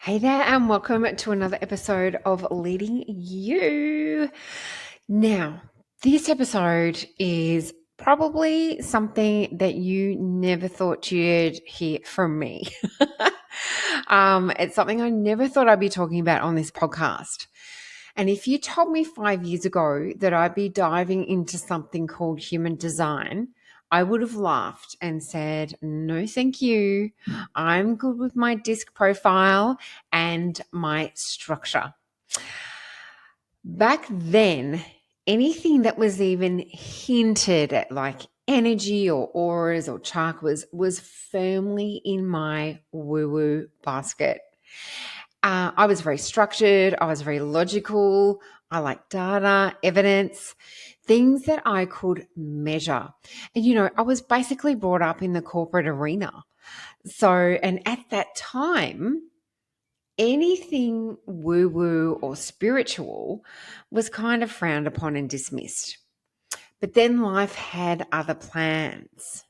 Hey there, and welcome to another episode of Leading You. Now, this episode is probably something that you never thought you'd hear from me. It's something I never thought I'd be talking about on this podcast. And if you told me 5 years ago that I'd be diving into something called human design, I would have laughed and said, no, thank you. I'm good with my disc profile and my structure. Back then, anything that was even hinted at like energy or auras or chakras was firmly in my woo-woo basket. I was very structured. I was very logical. I like data, evidence, things that I could measure. And, I was basically brought up in the corporate arena. And at that time, anything woo woo or spiritual was kind of frowned upon and dismissed. But then life had other plans.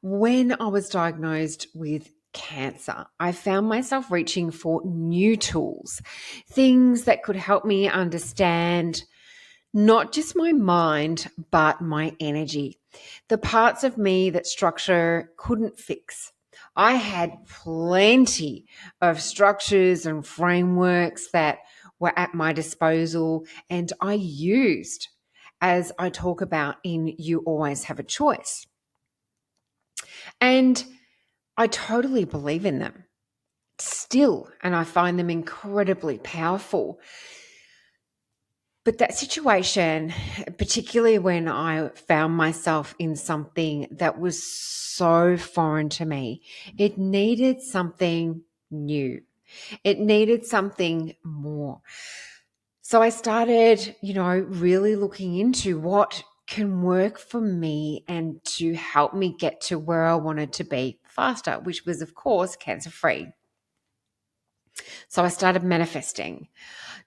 When I was diagnosed with cancer, I found myself reaching for new tools, things that could help me understand not just my mind, but my energy, the parts of me that structure couldn't fix. I had plenty of structures and frameworks that were at my disposal, and I used, as I talk about in You Always Have a Choice. And I totally believe in them still, and I find them incredibly powerful. But that situation, particularly when I found myself in something that was so foreign to me, it needed something new. It needed something more. So I started, really looking into what can work for me and to help me get to where I wanted to be faster, which was, of course, cancer-free. So I started manifesting,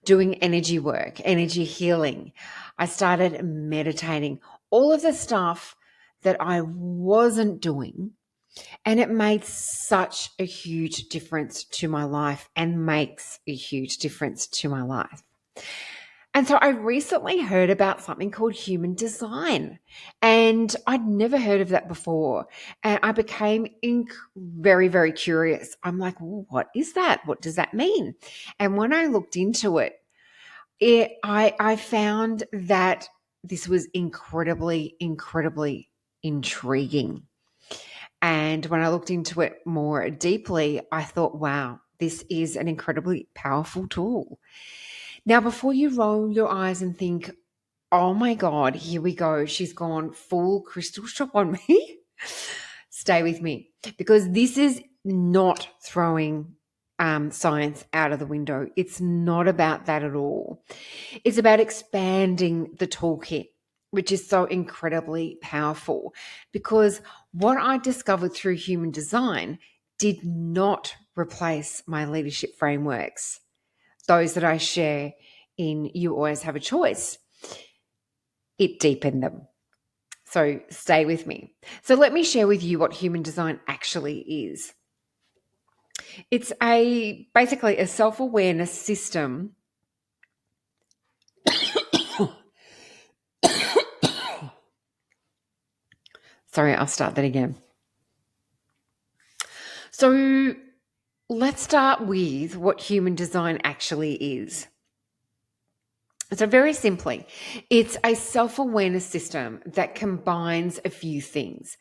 doing energy work, energy healing. I started meditating, all of the stuff that I wasn't doing. And it made such a huge difference to my life and makes a huge difference to my life. And so I recently heard about something called human design, and I'd never heard of that before. And I became very, very curious. I'm like, well, what is that? What does that mean? And when I looked into it, I found that this was incredibly, incredibly intriguing. And when I looked into it more deeply, I thought, wow, this is an incredibly powerful tool. Now, before you roll your eyes and think, oh my God, here we go, she's gone full crystal shop on me, stay with me, because this is not throwing science out of the window. It's not about that at all. It's about expanding the toolkit, which is so incredibly powerful, because what I discovered through human design did not replace my leadership frameworks, those that I share in You Always Have a Choice. It deepened them. So stay with me. So let me share with you what human design actually is. It's basically a self-awareness system. Sorry, I'll start that again. So let's start with what human design actually is. So very simply, it's a self-awareness system that combines a few things: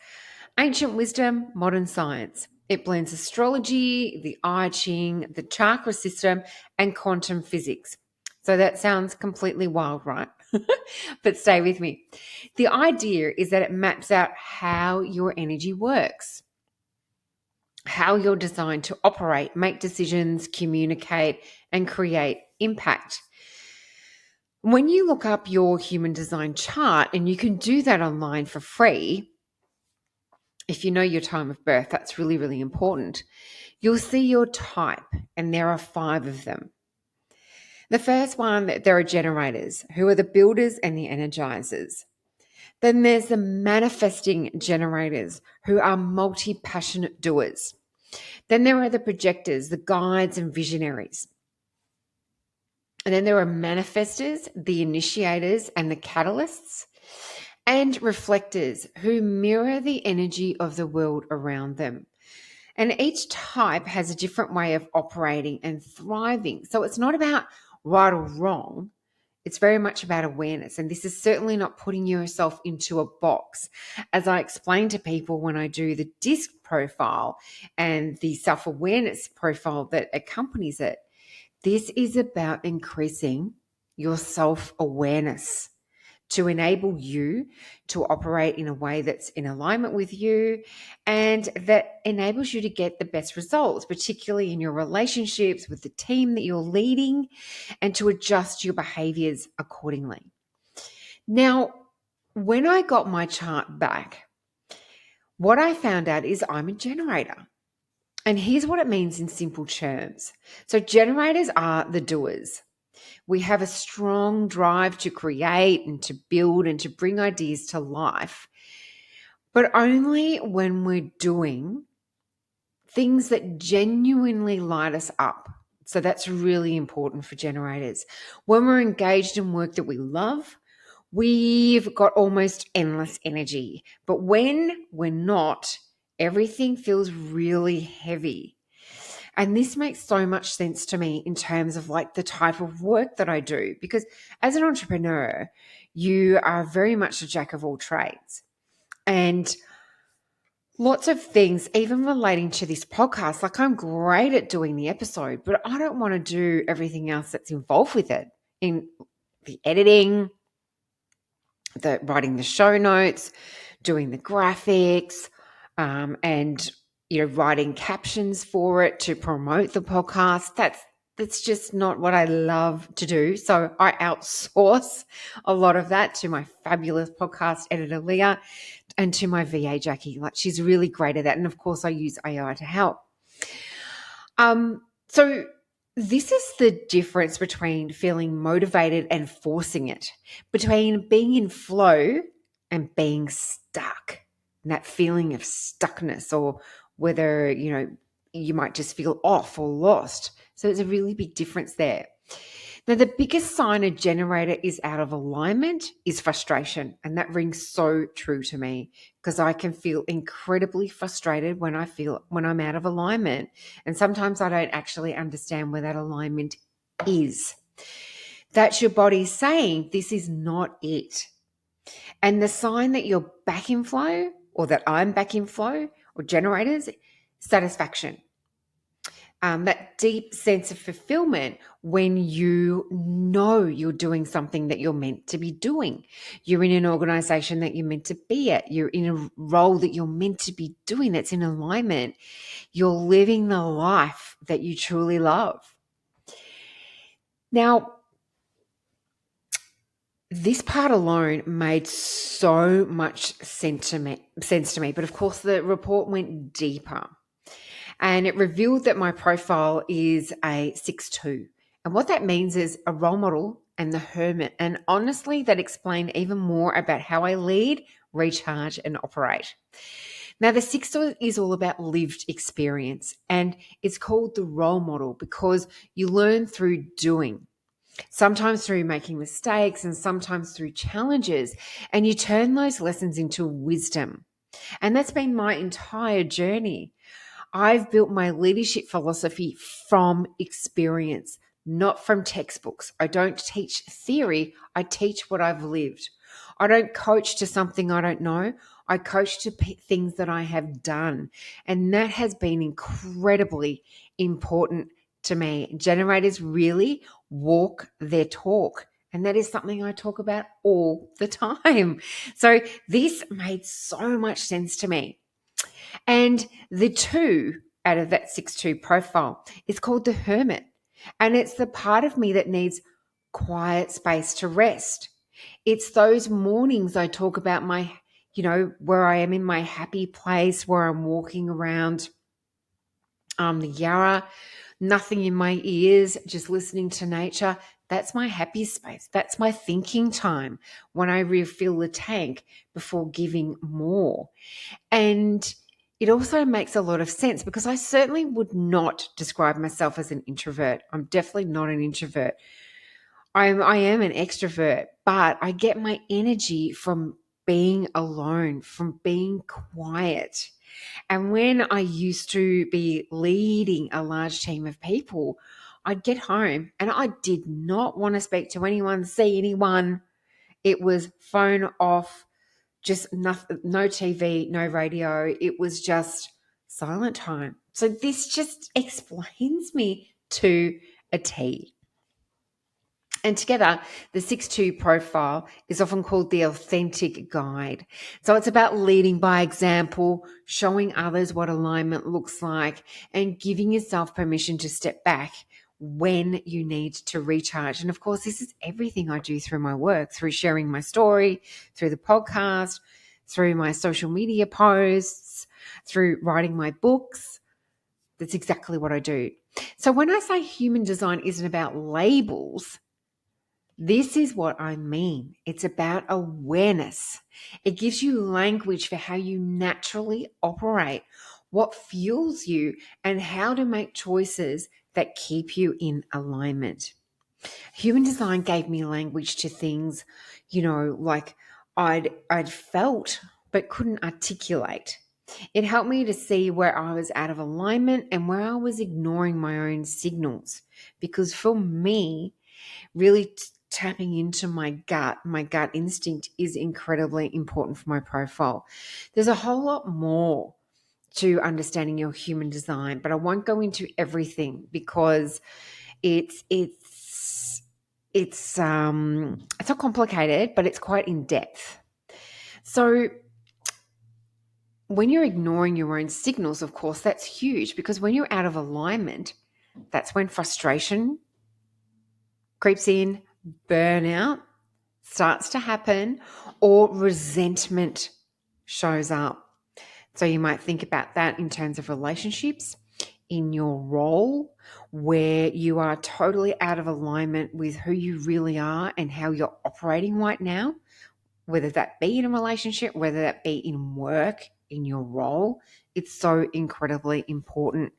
ancient wisdom, modern science. It blends astrology, the I Ching, the chakra system, and quantum physics. So that sounds completely wild, right? But stay with me. The idea is that it maps out how your energy works, how you're designed to operate, make decisions, communicate, and create impact. When you look up your human design chart, and you can do that online for free, if you know your time of birth, that's really, really important. You'll see your type, and there are 5 of them. The first one, there are generators, who are the builders and the energizers. Then there's the manifesting generators, who are multi-passionate doers. Then there are the projectors, the guides and visionaries. And then there are manifestors, the initiators and the catalysts, and reflectors who mirror the energy of the world around them. And each type has a different way of operating and thriving. So it's not about right or wrong. It's very much about awareness. And this is certainly not putting yourself into a box. As I explain to people when I do the DISC profile and the self-awareness profile that accompanies it, this is about increasing your self-awareness to enable you to operate in a way that's in alignment with you and that enables you to get the best results, particularly in your relationships with the team that you're leading, and to adjust your behaviors accordingly. Now, when I got my chart back, what I found out is I'm a generator. And here's what it means in simple terms. So generators are the doers. We have a strong drive to create and to build and to bring ideas to life, but only when we're doing things that genuinely light us up. So that's really important for generators. When we're engaged in work that we love, we've got almost endless energy. But when we're not, everything feels really heavy. And this makes so much sense to me in terms of like the type of work that I do, because as an entrepreneur, you are very much a jack of all trades. And lots of things, even relating to this podcast, like I'm great at doing the episode, but I don't want to do everything else that's involved with it, in the editing, the writing the show notes, doing the graphics, and writing captions for it to promote the podcast. That's just not what I love to do. So I outsource a lot of that to my fabulous podcast editor, Leah, and to my VA, Jackie. Like, she's really great at that. And of course I use AI to help. So this is the difference between feeling motivated and forcing it, between being in flow and being stuck, and that feeling of stuckness, or whether, you might just feel off or lost. So it's a really big difference there. Now, the biggest sign a generator is out of alignment is frustration. And that rings so true to me, because I can feel incredibly frustrated when I'm out of alignment. And sometimes I don't actually understand where that alignment is. That's your body saying this is not it. And the sign that you're back in flow, or that I'm back in flow, or generators, satisfaction. That deep sense of fulfillment when you know you're doing something that you're meant to be doing. You're in an organization that you're meant to be at. You're in a role that you're meant to be doing that's in alignment. You're living the life that you truly love. Now, this part alone made so much sense to me, but of course the report went deeper. And it revealed that my profile is a 6-2. And what that means is a role model and the hermit. And honestly, that explained even more about how I lead, recharge, and operate. Now, the 6-2 is all about lived experience. And it's called the role model because you learn through doing. Sometimes through making mistakes and sometimes through challenges. And you turn those lessons into wisdom. And that's been my entire journey. I've built my leadership philosophy from experience, not from textbooks. I don't teach theory. I teach what I've lived. I don't coach to something I don't know. I coach to things that I have done. And that has been incredibly important to me. Generators really walk their talk. And that is something I talk about all the time. So this made so much sense to me. And the 2 out of that 6-2 profile is called the hermit. And it's the part of me that needs quiet space to rest. It's those mornings I talk about where I am in my happy place, where I'm walking around the Yarra, nothing in my ears, just listening to nature. That's my happy space. That's my thinking time when I refill the tank before giving more. And it also makes a lot of sense because I certainly would not describe myself as an introvert. I'm definitely not an introvert. I am an extrovert, but I get my energy from being alone, from being quiet. And when I used to be leading a large team of people, I'd get home and I did not want to speak to anyone, see anyone. It was phone off, just nothing, no TV, no radio. It was just silent time. So this just explains me to a T. And together, the 6-2 profile is often called the authentic guide. So it's about leading by example, showing others what alignment looks like, and giving yourself permission to step back when you need to recharge. And of course, this is everything I do through my work, through sharing my story, through the podcast, through my social media posts, through writing my books. That's exactly what I do. So when I say human design isn't about labels, this is what I mean. It's about awareness. It gives you language for how you naturally operate, what fuels you, and how to make choices that keep you in alignment. Human design gave me language to things, like I'd felt but couldn't articulate. It helped me to see where I was out of alignment and where I was ignoring my own signals. Because for me, really tapping into my gut instinct is incredibly important for my profile. There's a whole lot more to understanding your human design, but I won't go into everything because it's not complicated, but it's quite in depth. So when you're ignoring your own signals, of course, that's huge because when you're out of alignment, that's when frustration creeps in, burnout starts to happen, or resentment shows up. So you might think about that in terms of relationships, in your role, where you are totally out of alignment with who you really are and how you're operating right now, whether that be in a relationship, whether that be in work, in your role. It's so incredibly important.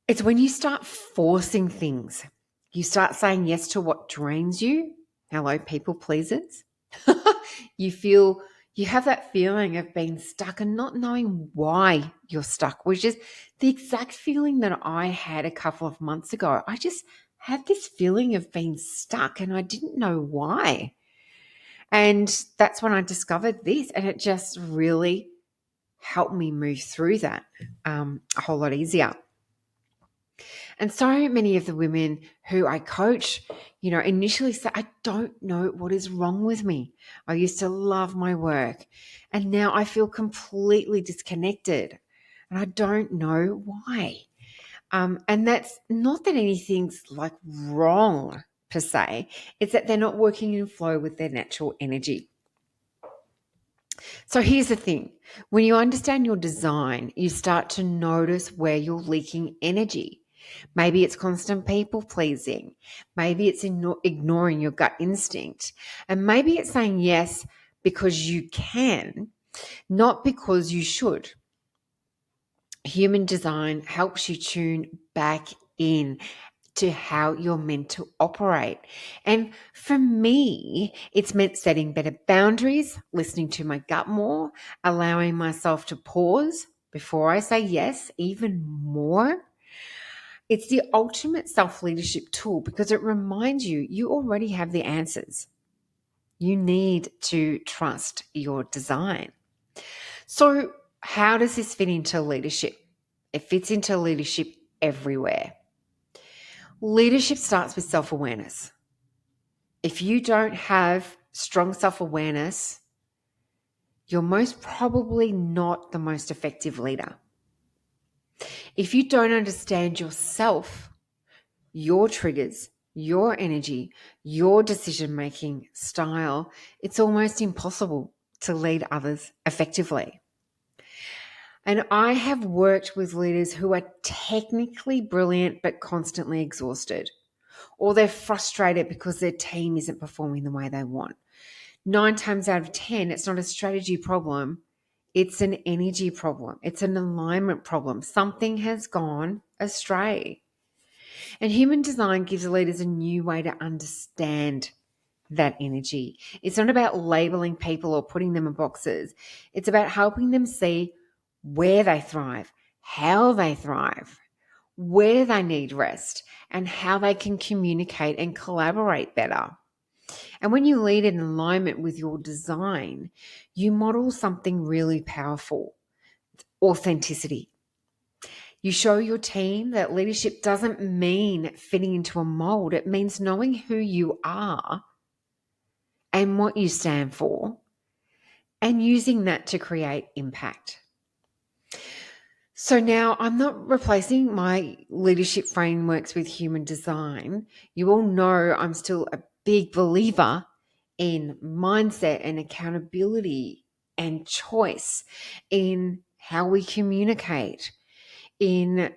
It's when you start forcing things, you start saying yes to what drains you. Hello, people pleasers. You have that feeling of being stuck and not knowing why you're stuck, which is the exact feeling that I had a couple of months ago. I just had this feeling of being stuck and I didn't know why. And that's when I discovered this, and it just really helped me move through that a whole lot easier. And so many of the women who I coach, initially say, I don't know what is wrong with me. I used to love my work and now I feel completely disconnected and I don't know why. And that's not that anything's like wrong per se. It's that they're not working in flow with their natural energy. So here's the thing. When you understand your design, you start to notice where you're leaking energy. Maybe it's constant people pleasing. Maybe it's ignoring your gut instinct. And maybe it's saying yes because you can, not because you should. Human design helps you tune back in to how you're meant to operate. And for me, it's meant setting better boundaries, listening to my gut more, allowing myself to pause before I say yes even more. It's the ultimate self-leadership tool because it reminds you already have the answers. You need to trust your design. So how does this fit into leadership? It fits into leadership everywhere. Leadership starts with self-awareness. If you don't have strong self-awareness, you're most probably not the most effective leader. If you don't understand yourself, your triggers, your energy, your decision-making style, it's almost impossible to lead others effectively. And I have worked with leaders who are technically brilliant but constantly exhausted, or they're frustrated because their team isn't performing the way they want. 9 times out of 10, it's not a strategy problem. It's an energy problem. It's an alignment problem. Something has gone astray. And human design gives leaders a new way to understand that energy. It's not about labeling people or putting them in boxes. It's about helping them see where they thrive, how they thrive, where they need rest, and how they can communicate and collaborate better. And when you lead in alignment with your design, you model something really powerful: authenticity. You show your team that leadership doesn't mean fitting into a mold, it means knowing who you are and what you stand for and using that to create impact. So now I'm not replacing my leadership frameworks with human design. You all know I'm still a big believer in mindset and accountability and choice, in how we communicate, in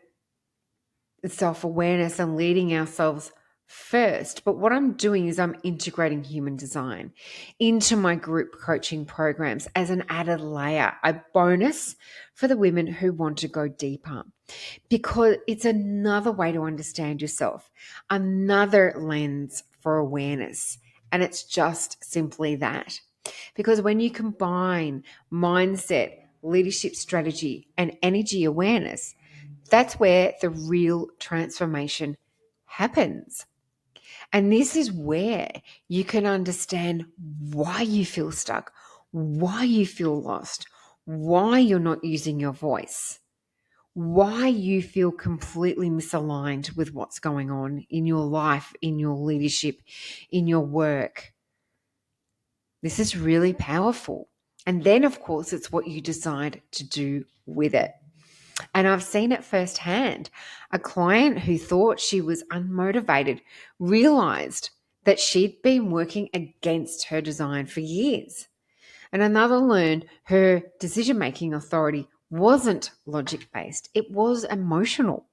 self-awareness and leading ourselves first. But what I'm doing is I'm integrating human design into my group coaching programs as an added layer, a bonus for the women who want to go deeper, because it's another way to understand yourself, another lens for awareness. And it's just simply that. Because when you combine mindset, leadership strategy, and energy awareness, that's where the real transformation happens. And this is where you can understand why you feel stuck, why you feel lost, why you're not using your voice, why you feel completely misaligned with what's going on in your life, in your leadership, in your work. This is really powerful. And then, of course, it's what you decide to do with it. And I've seen it firsthand. A client who thought she was unmotivated realized that she'd been working against her design for years. And another learned her decision-making authority wasn't logic-based, it was emotional.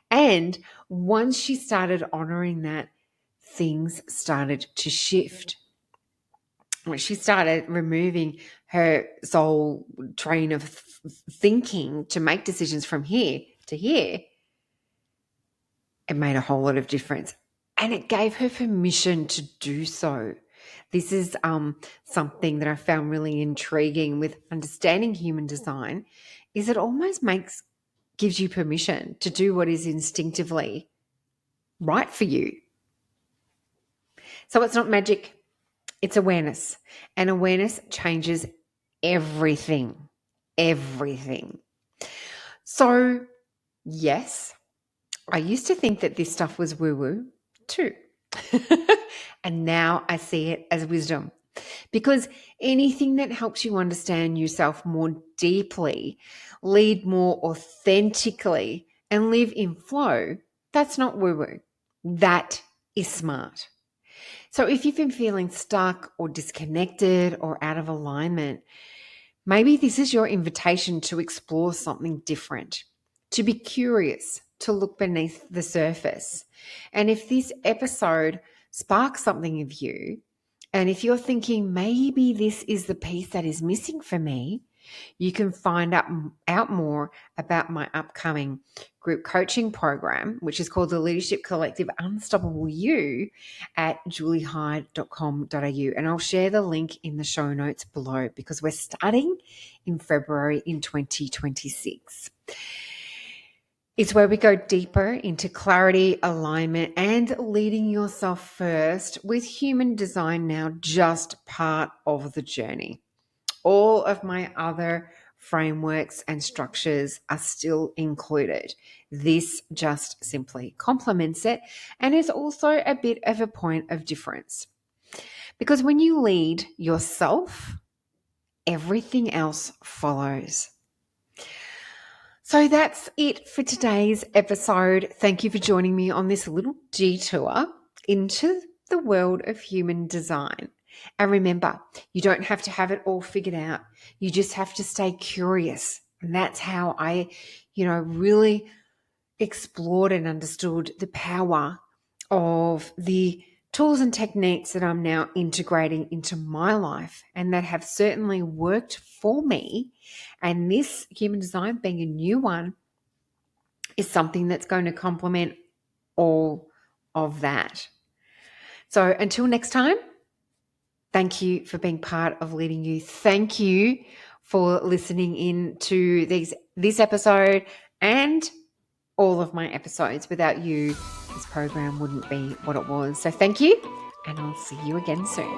And once she started honoring that, things started to shift. When she started removing her soul train of thinking to make decisions from here to here, it made a whole lot of difference. And it gave her permission to do so. This is something that I found really intriguing with understanding human design, is it almost gives you permission to do what is instinctively right for you. So it's not magic, it's awareness. And awareness changes everything. Everything. So, yes, I used to think that this stuff was woo-woo too. And now I see it as wisdom. Because anything that helps you understand yourself more deeply, lead more authentically, and live in flow, that's not woo-woo. That is smart. So if you've been feeling stuck or disconnected or out of alignment, maybe this is your invitation to explore something different, to be curious, to look beneath the surface. And if this episode sparks something of you, and if you're thinking maybe this is the piece that is missing for me, you can find out more about my upcoming group coaching program, which is called the Leadership Collective Unstoppable You, at juliehyde.com.au. And I'll share the link in the show notes below, because we're starting in February in 2026. It's where we go deeper into clarity, alignment, and leading yourself first, with human design now just part of the journey. All of my other frameworks and structures are still included. This just simply complements it and is also a bit of a point of difference. Because when you lead yourself, everything else follows. So that's it for today's episode. Thank you for joining me on this little detour into the world of human design. And remember, you don't have to have it all figured out. You just have to stay curious. And that's how I, really explored and understood the power of the tools and techniques that I'm now integrating into my life and that have certainly worked for me. And this human design being a new one is something that's going to complement all of that. So until next time, thank you for being part of Leading You. Thank you for listening in to this episode and all of my episodes. Without you, this program wouldn't be what it was. So thank you, and I'll see you again soon.